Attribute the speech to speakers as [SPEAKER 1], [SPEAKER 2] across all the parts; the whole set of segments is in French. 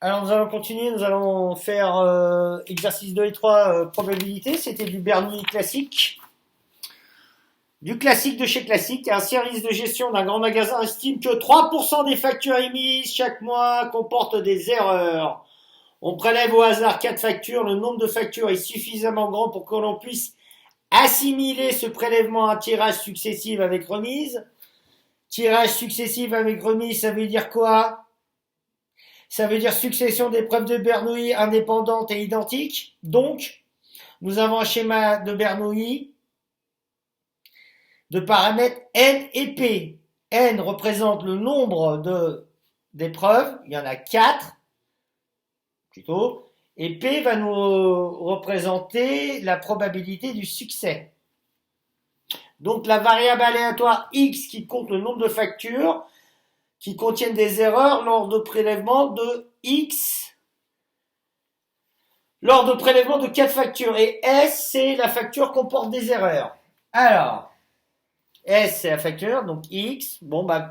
[SPEAKER 1] Alors nous allons continuer, nous allons faire exercice 2 et 3, probabilité. C'était du Bernoulli classique. Du classique de chez Classique. Un service de gestion d'un grand magasin estime que 3% des factures émises chaque mois comportent des erreurs. On prélève au hasard 4 factures. Le nombre de factures est suffisamment grand pour que l'on puisse assimiler ce prélèvement à un tirage successif avec remise. Tirage successif avec remise, ça veut dire quoi? Ça veut dire succession d'épreuves de Bernoulli indépendantes et identiques. Donc, nous avons un schéma de Bernoulli de paramètres n et p. N représente le nombre d'épreuves, il y en a 4 plutôt, et p va nous représenter la probabilité du succès. Donc la variable aléatoire x qui compte le nombre de factures qui contiennent des erreurs lors de prélèvement de x, lors de prélèvement de 4 factures. Et S, c'est la facture comporte des erreurs. Alors, S, c'est la facture, donc x,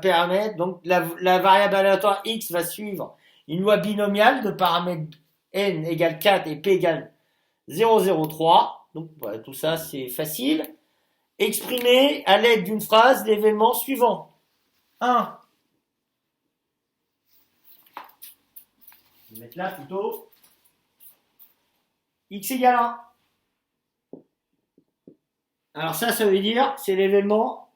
[SPEAKER 1] paramètre, donc la variable aléatoire x va suivre une loi binomiale de paramètres n égale 4 et p égale 0,03. Donc voilà, tout ça, c'est facile. Exprimer à l'aide d'une phrase l'événement suivant. 1. Je vais mettre là plutôt. X égale 1. Alors ça veut dire, c'est l'événement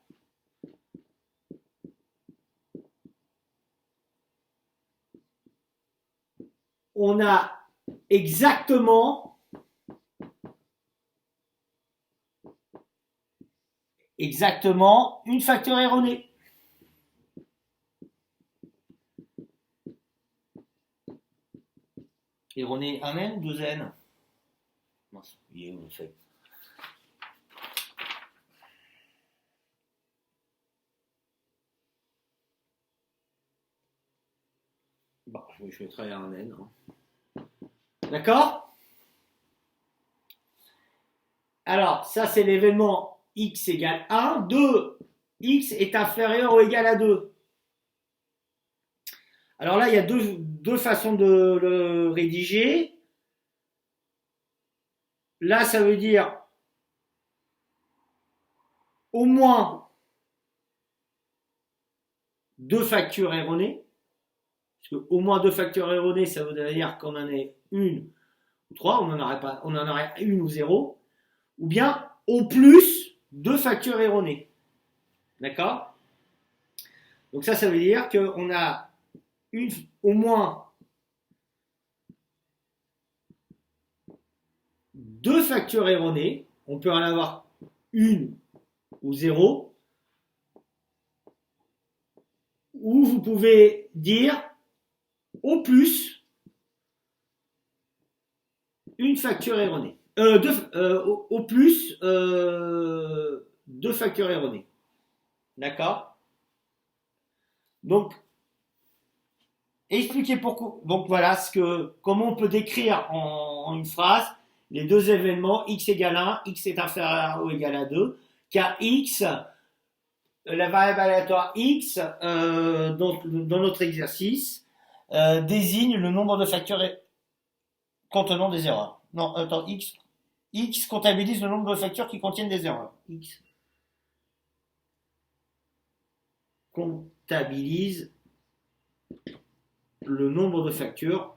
[SPEAKER 1] on a exactement une facteur erronée. Erronée 1n ou 2n? Non, il est où le fait? Bon, je vais travailler un n. D'accord? Alors, ça c'est l'événement x égale 1. 2, x est inférieur ou égal à 2. Alors là, il y a deux façons de le rédiger. Là, ça veut dire au moins 2 factures erronées. Parce que au moins 2 factures erronées, ça veut dire qu'on en ait une ou 3, on en aurait une ou 0. Ou bien au plus 2 factures erronées. D'accord? Donc ça veut dire qu'on a au moins 2 factures erronées. On peut en avoir une ou 0. Ou vous pouvez dire au plus une facture erronée. Au plus 2 factures erronées. D'accord? Donc, expliquez pourquoi. Donc voilà comment on peut décrire en une phrase les deux événements x égale 1, x est inférieur ou égal à 2, car x, la variable aléatoire x, dans notre exercice, désigne le nombre de facteurs contenant des erreurs. Non, attends, x comptabilise le nombre de factures qui contiennent des erreurs. X comptabilise le nombre de factures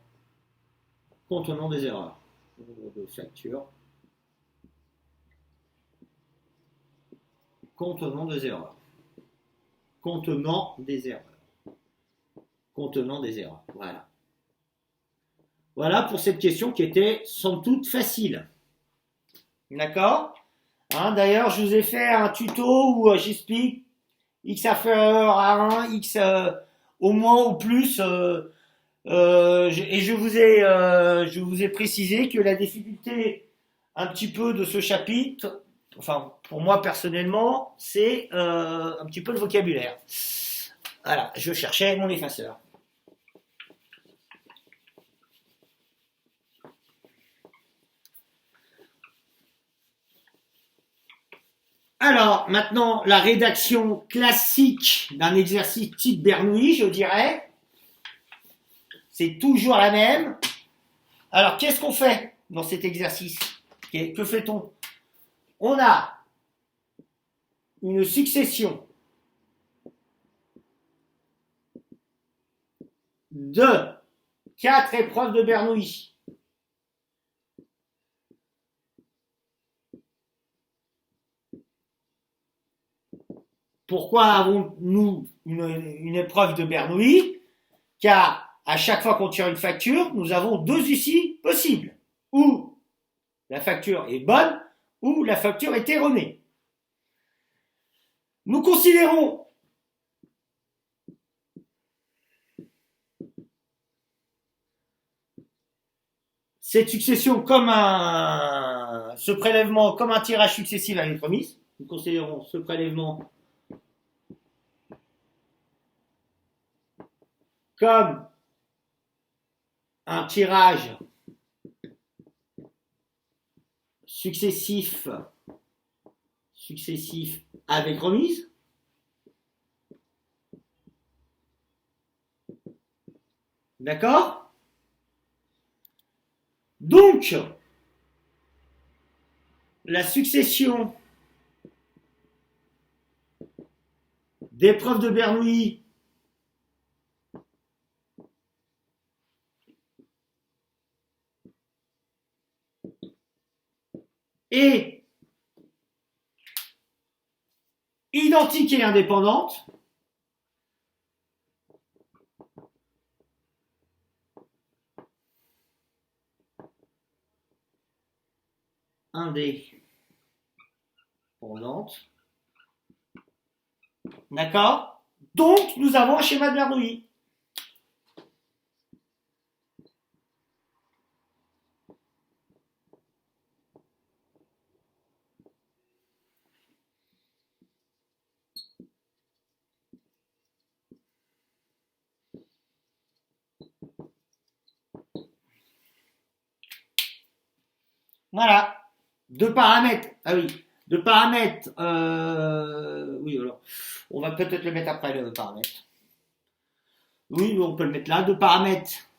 [SPEAKER 1] contenant des erreurs. Nombre de factures contenant des erreurs. Contenant des erreurs. Contenant des erreurs. Voilà. Voilà pour cette question qui était somme toute facile. D'accord? D'ailleurs, je vous ai fait un tuto où j'explique x inférieur à 1, x au moins ou plus, et je vous ai précisé que la difficulté un petit peu de ce chapitre, enfin pour moi personnellement, c'est un petit peu le vocabulaire. Voilà, je cherchais mon effaceur. Alors, maintenant, la rédaction classique d'un exercice type Bernoulli, je dirais, c'est toujours la même. Alors, qu'est-ce qu'on fait dans cet exercice? Que fait-on? On a une succession de 4 épreuves de Bernoulli. Pourquoi avons-nous une épreuve de Bernoulli? Car à chaque fois qu'on tire une facture, nous avons deux issues possibles. Ou la facture est bonne, ou la facture est erronée. Nous considérons cette succession comme ce prélèvement comme un tirage successif avec remise. Nous considérons ce prélèvement comme un tirage successif avec remise. D'accord? Donc, la succession d'épreuves de Bernoulli est identique et indépendante. Indépendante. D'accord? Donc, nous avons un schéma de Bernoulli. Voilà. Deux paramètres. Ah oui. Deux paramètres. Oui, alors. On va peut-être le mettre après, le paramètre. Oui, on peut le mettre là. Deux paramètres.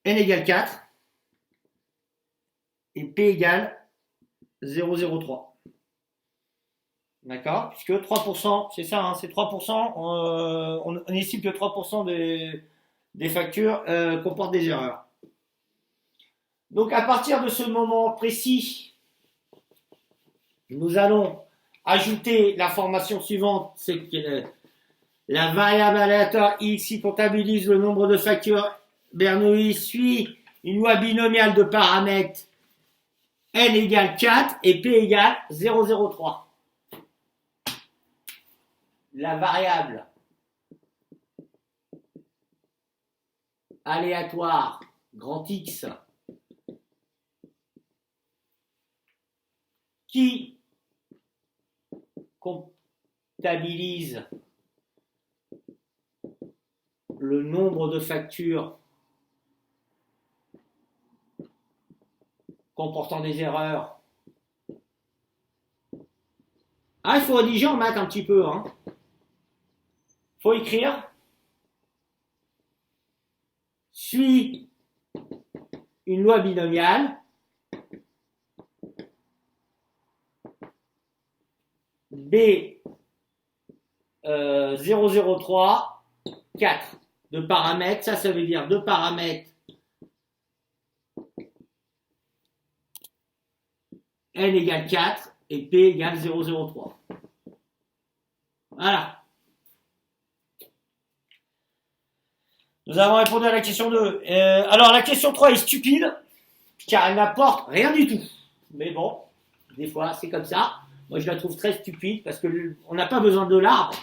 [SPEAKER 1] N égale 4. Et P égale 0,03. D'accord? Puisque 3%, c'est ça, hein, c'est 3%. On estime que 3% des factures comportent des erreurs. Donc à partir de ce moment précis, nous allons ajouter l'information suivante, c'est que la variable aléatoire x qui comptabilise le nombre de factures Bernoulli suit une loi binomiale de paramètres n égale 4 et p égale 0,03. La variable aléatoire grand X qui comptabilise le nombre de factures comportant des erreurs. Ah, il faut rédiger en maths un petit peu, hein. Faut écrire. Suit une loi binomiale. B 0,03, 4 de paramètres. Ça veut dire deux paramètres n égale 4 et p égale 0,03. Voilà. Nous avons répondu à la question 2. Alors la question 3 est stupide, car elle n'apporte rien du tout. Mais bon, des fois c'est comme ça. Moi je la trouve très stupide, parce qu'on n'a pas besoin de l'arbre.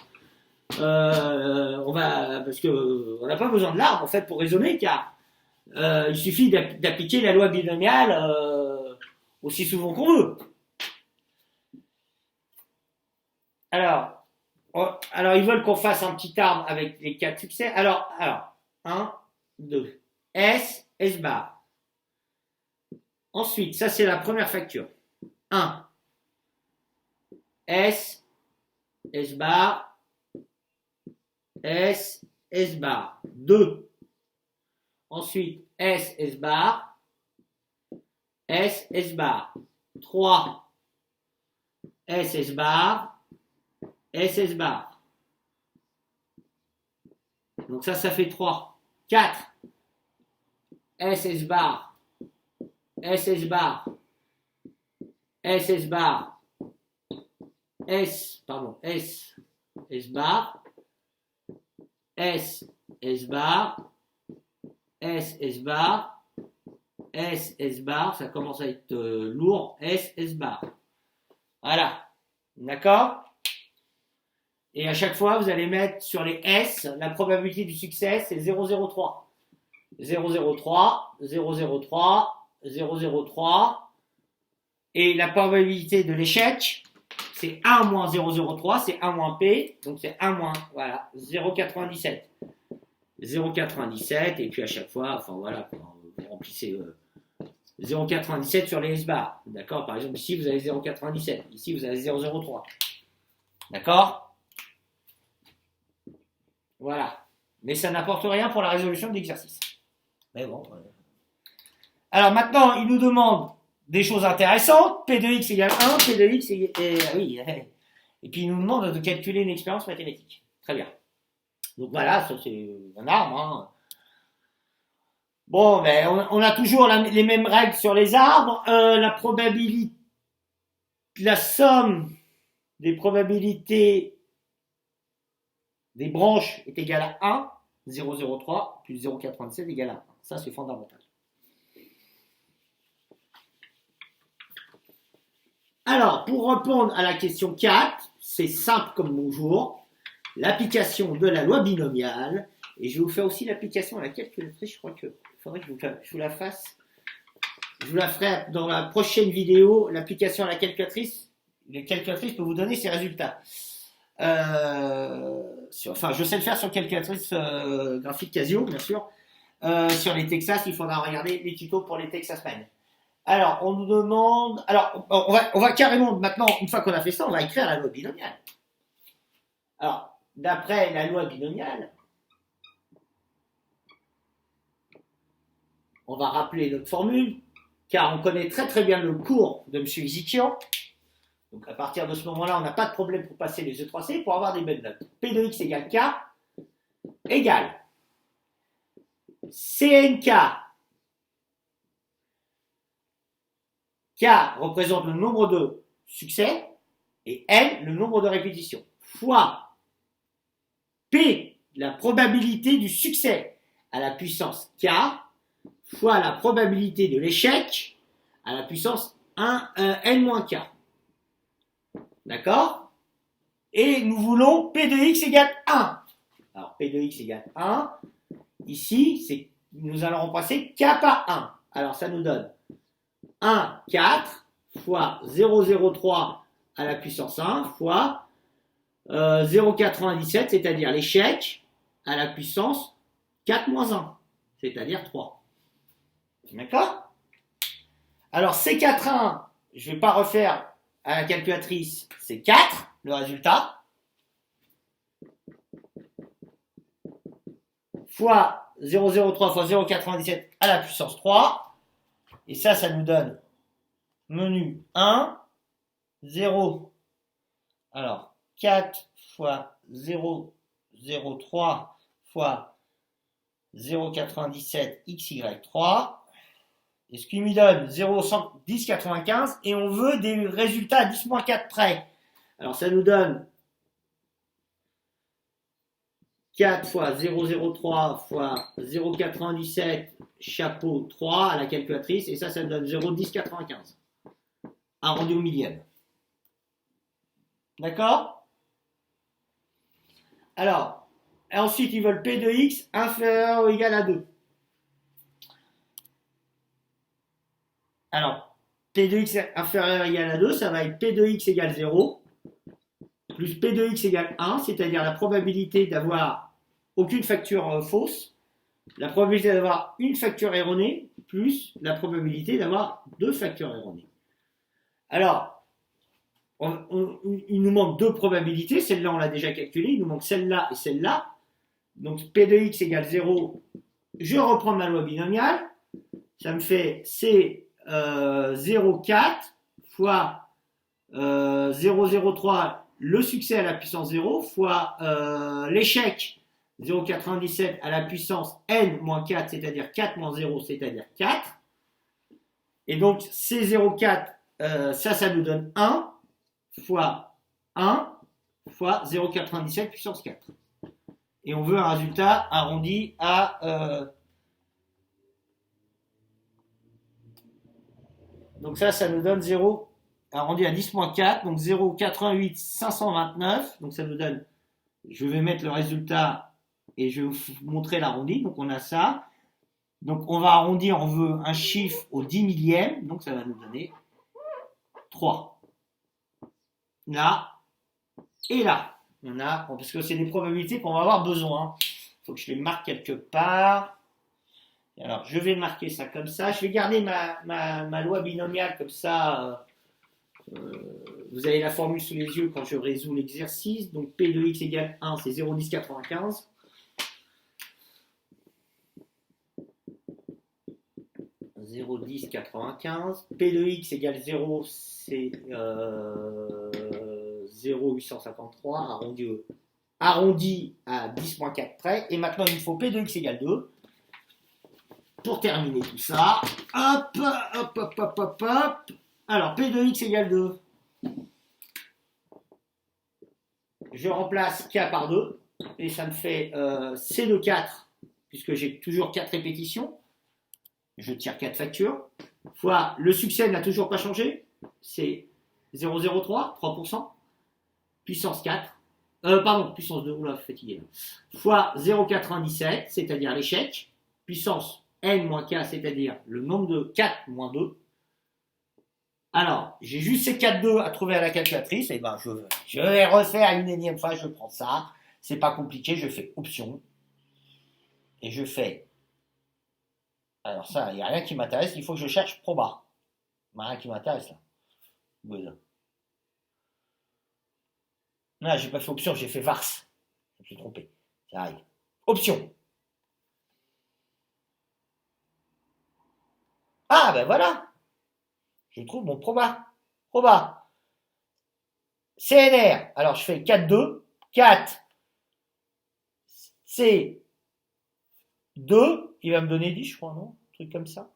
[SPEAKER 1] Parce qu'on n'a pas besoin de l'arbre en fait pour raisonner, car il suffit d'appliquer la loi binomiale aussi souvent qu'on veut. Alors ils veulent qu'on fasse un petit arbre avec les 4 succès. Alors 1, 2, S bar. Ensuite, ça c'est la première facture. 1, S bar, S, S bar, 2. Ensuite, S, S bar, S, S bar, 3. S, S bar, S, S bar. Donc ça fait 3. 4. S, S bar, S, S bar, S, S bar, S, pardon, S, S bar, S, S bar, S, S bar, S, S bar, ça commence à être lourd, S, S bar. Voilà, d'accord? Et à chaque fois, vous allez mettre sur les S, la probabilité du succès, c'est 0,03. 0,03, 0,03, 0,03. Et la probabilité de l'échec, c'est 1 moins 0,03, c'est 1 moins P, donc c'est 1 moins, voilà, 0,97. 0,97, et puis à chaque fois, enfin voilà, vous remplissez 0,97 sur les S-bars. D'accord? Par exemple, ici, vous avez 0,97. Ici, vous avez 0,03. D'accord? Voilà. Mais ça n'apporte rien pour la résolution de l'exercice. Mais bon. Alors maintenant, il nous demande des choses intéressantes. P de x égale 1, P de x égale... oui. Et puis il nous demande de calculer une expérience mathématique. Très bien. Donc voilà, ça c'est un arbre. Hein. Bon, mais on a toujours les mêmes règles sur les arbres. La probabilité, la somme des probabilités des branches est égale à 1, 0,03 plus 0,97 égale à 1. Ça, c'est fondamental. Alors, pour répondre à la question 4, c'est simple comme bonjour. L'application de la loi binomiale. Et je vais vous faire aussi l'application à la calculatrice. Je crois qu'il faudrait que je vous la fasse. Je vous la ferai dans la prochaine vidéo. L'application à la calculatrice. La calculatrice peut vous donner ses résultats. Enfin, je sais le faire sur calculatrice graphique Casio, bien sûr. Sur les Texas, il faudra regarder les tutos pour les Texas Math. Alors, on nous demande... Alors, on va carrément, maintenant, une fois qu'on a fait ça, on va écrire la loi binomiale. Alors, d'après la loi binomiale, on va rappeler notre formule, car on connaît très très bien le cours de M. Isikian. Donc, à partir de ce moment-là, on n'a pas de problème pour passer les E3C pour avoir des belles notes. P de x égale K égale CNK. K représente le nombre de succès et N le nombre de répétitions. Fois P, la probabilité du succès à la puissance K, fois la probabilité de l'échec à la puissance N-K. D'accord? Et nous voulons P de x égale 1. Alors, P de x égale 1. Ici, nous allons remplacer K par 1. Alors, ça nous donne 1, 4 fois 0,03 à la puissance 1 fois 0,97, c'est-à-dire l'échec à la puissance 4 moins 1, c'est-à-dire 3. D'accord? Alors, C4,1, je ne vais pas refaire à la calculatrice, c'est 4, le résultat, fois 0,03 fois 0,97 à la puissance 3, et ça nous donne menu 1, 0, alors 4 fois 0,03 fois 0,97 xy3, et ce qui me donne 0,1095, et on veut des résultats à 10-4 près. Alors ça nous donne 4 fois 0,03 fois 0,97 chapeau 3 à la calculatrice, et ça nous donne 0,1095 arrondi au millième. D'accord? Alors, ensuite ils veulent P de x inférieur ou égal à 2. Alors, P de x inférieur ou égal à 2, ça va être P de x égale 0, plus P de x égale 1, c'est-à-dire la probabilité d'avoir aucune facture fausse, la probabilité d'avoir une facture erronée, plus la probabilité d'avoir 2 factures erronées. Alors, il nous manque 2 probabilités, celle-là on l'a déjà calculée, il nous manque celle-là et celle-là. Donc P de x égale 0. Je reprends ma loi binomiale. Ça me fait C 0,4 fois 0,03, le succès à la puissance 0, fois l'échec 0,97 à la puissance n-4, c'est-à-dire 4 moins 0, c'est-à-dire 4. Et donc C 0,4, ça nous donne 1 fois 1 fois 0,97 puissance 4. Et on veut un résultat arrondi à... donc ça nous donne 0 arrondi à 10-4, donc 0,88 529. Donc ça nous donne, je vais mettre le résultat et je vais vous montrer l'arrondi. Donc on a ça. Donc on va arrondir, on veut un chiffre au 10 millième, donc ça va nous donner 3. Là et là. On a, parce que c'est des probabilités qu'on va avoir besoin. Il faut que je les marque quelque part. Alors, je vais marquer ça comme ça. Je vais garder ma loi binomiale comme ça. Vous avez la formule sous les yeux quand je résous l'exercice. Donc, P de x égale 1, c'est 0,1095. P de x égale 0, c'est 0,853 arrondi à 10-4 près. Et maintenant, il me faut P de x égale 2. Pour terminer tout ça, hop. Alors, P de x égale 2. Je remplace K par 2. Et ça me fait C de 4, puisque j'ai toujours 4 répétitions. Je tire 4 factures. Fois le succès n'a toujours pas changé. C'est 0,03, 3%. Puissance 4. Puissance 2, oula, fatigué là. Fois 0,97, c'est-à-dire l'échec. Puissance n-k, c'est-à-dire le nombre de 4 moins 2. Alors, j'ai juste ces 4 2 à trouver à la calculatrice. Et ben, je vais refaire une énième fois, je prends ça. C'est pas compliqué, je fais option. Et je fais. Alors ça, il n'y a rien qui m'intéresse, il faut que je cherche proba. Il n'y a rien qui m'intéresse là. Bon. Non, j'ai pas fait option, j'ai fait vars. Je me suis trompé. Ça arrive. Option. Ah ben voilà. Je trouve mon proba. Proba. CNR. Alors je fais 4, 2. 4. C. 2. Il va me donner 10, je crois, non? Un truc comme ça.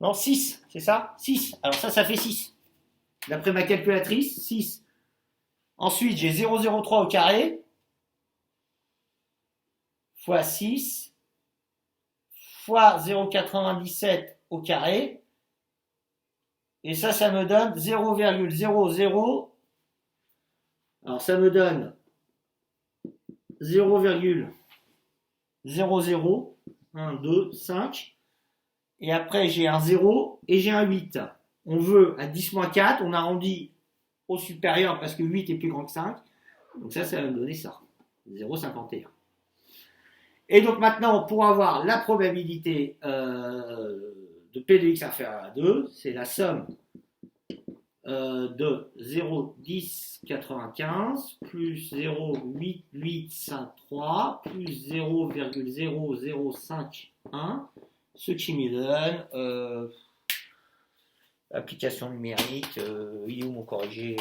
[SPEAKER 1] Non, 6, c'est ça? 6. Alors ça fait 6. D'après ma calculatrice, 6. Ensuite, j'ai 0,03 au carré, fois 6, fois 0,97 au carré, et ça me donne 0,00, alors ça me donne 0,00, 1, 2, 5, et après j'ai un 0 et j'ai un 8. On veut à 10-4, on arrondit au supérieur parce que 8 est plus grand que 5. Donc ça va me donner ça. 0,51. Et donc maintenant, pour avoir la probabilité de P de x inférieur à 2, c'est la somme de 0,1095 plus 0,8853 plus 0,0051, ce qui me donne... application numérique, il est où mon corrigé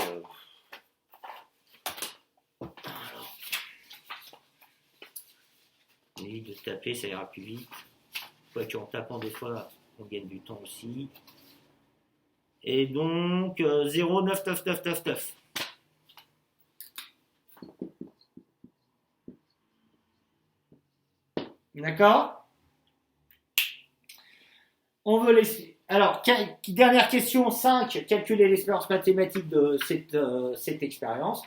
[SPEAKER 1] Évite de taper, ça ira plus vite. Quoique en tapant des fois, on gagne du temps aussi. Et donc 0,99999. D'accord? On veut laisser. Alors, dernière question 5, calculer l'espérance mathématique de cette expérience.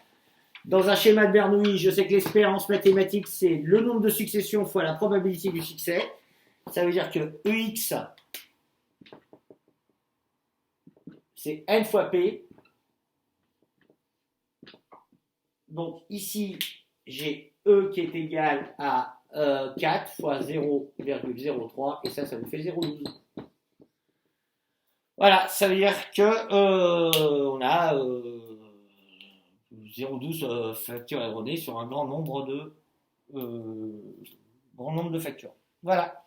[SPEAKER 1] Dans un schéma de Bernoulli, je sais que l'espérance mathématique, c'est le nombre de successions fois la probabilité du succès. Ça veut dire que EX, c'est N fois P. Donc ici, j'ai E qui est égal à 4 fois 0,03, et ça nous fait 0,12. Voilà, ça veut dire que on a 0,12 facteurs erronés sur un grand nombre de grand nombre de factures. Voilà.